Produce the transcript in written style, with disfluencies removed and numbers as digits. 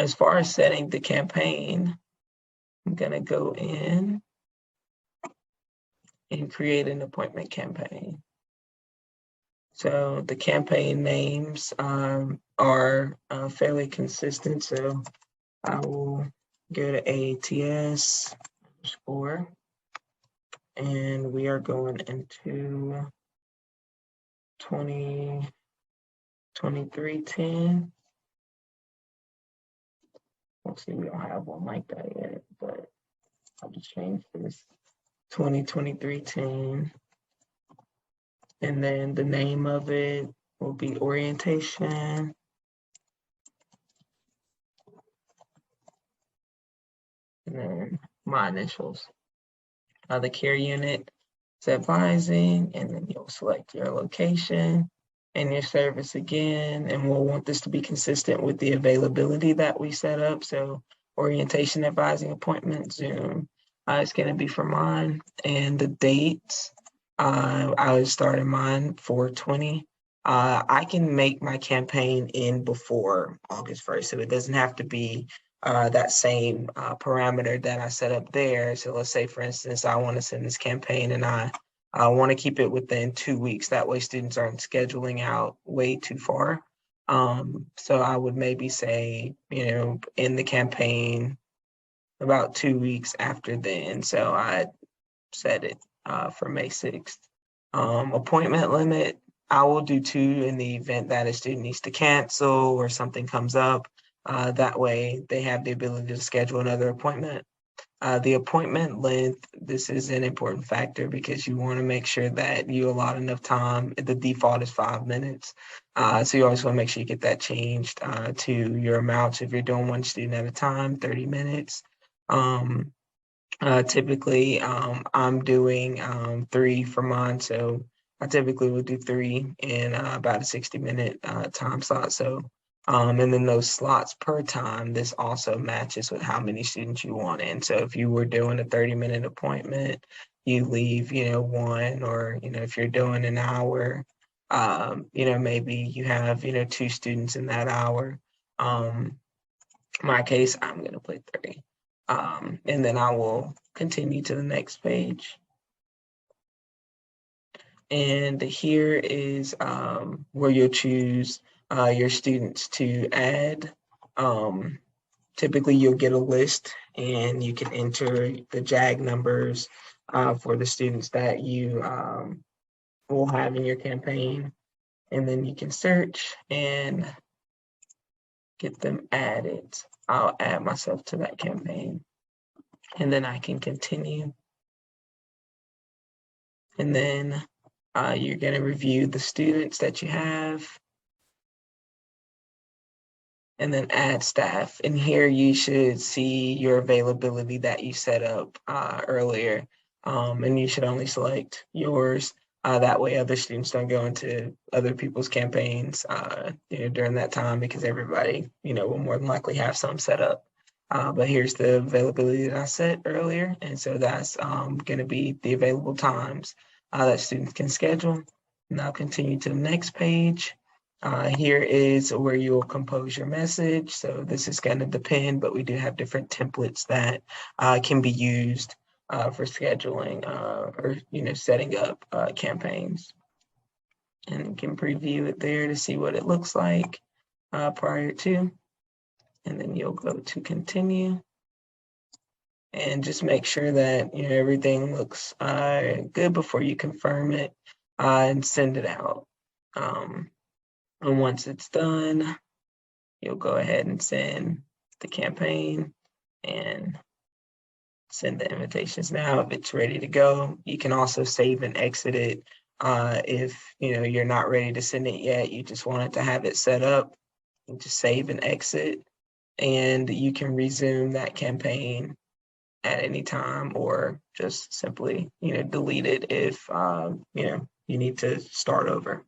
as far as setting the campaign, I'm gonna go in and create an appointment campaign. So the campaign names are fairly consistent. So I will go to AATS score, and we are going into 2023-10. Let's see, we don't have one like that yet, but I'll just change this 2023-10. And then the name of it will be orientation. And then my initials. The care unit is advising, and then you'll select your location and your service again. And we'll want this to be consistent with the availability that we set up. So orientation advising appointment, Zoom. It's going to be for mine. And the dates, I was starting mine 4/20. I can make my campaign in before August 1st, so it doesn't have to be that same parameter that I set up there. So let's say, for instance, I want to send this campaign and I want to keep it within 2 weeks. That way students aren't scheduling out way too far. So I would maybe say, in the campaign about 2 weeks after then. So I set it for May 6th. Appointment limit, I will do 2 in the event that a student needs to cancel or something comes up. That way they have the ability to schedule another appointment. The appointment length, this is an important factor because you want to make sure that you allot enough time. The default is 5 minutes. So you always want to make sure you get that changed to your amounts. If you're doing 1 student at a time, 30 minutes. Typically, I'm doing 3 for mine. So I typically would do 3 in about a 60-minute time slot. So, and then those slots per time, this also matches with how many students you want in. So if you were doing a 30-minute appointment, you leave, 1, or, if you're doing an hour, maybe you have, 2 students in that hour. In my case, I'm going to put 3. And then I will continue to the next page. And here is where you'll choose your students to add. Typically, you'll get a list and you can enter the JAG numbers for the students that you will have in your campaign. And then you can search and get them added. I'll add myself to that campaign. And then I can continue. And then you're going to review the students that you have. And then add staff. And here you should see your availability that you set up earlier. And you should only select yours. That way other students don't go into other people's campaigns during that time, because everybody will more than likely have some set up. But here's the availability that I set earlier. And so that's going to be the available times that students can schedule. Now continue to the next page. Here is where you'll compose your message. So this is going to depend, but we do have different templates that can be used for scheduling or setting up campaigns. And you can preview it there to see what it looks like prior to. And then you'll go to continue. And just make sure that everything looks good before you confirm it and send it out. And once it's done, you'll go ahead and send the campaign and send the invitations. Now, if it's ready to go, you can also save and exit it. If you're not ready to send it yet, you just wanted to have it set up, you just save and exit, and you can resume that campaign at any time, or just simply delete it if you need to start over.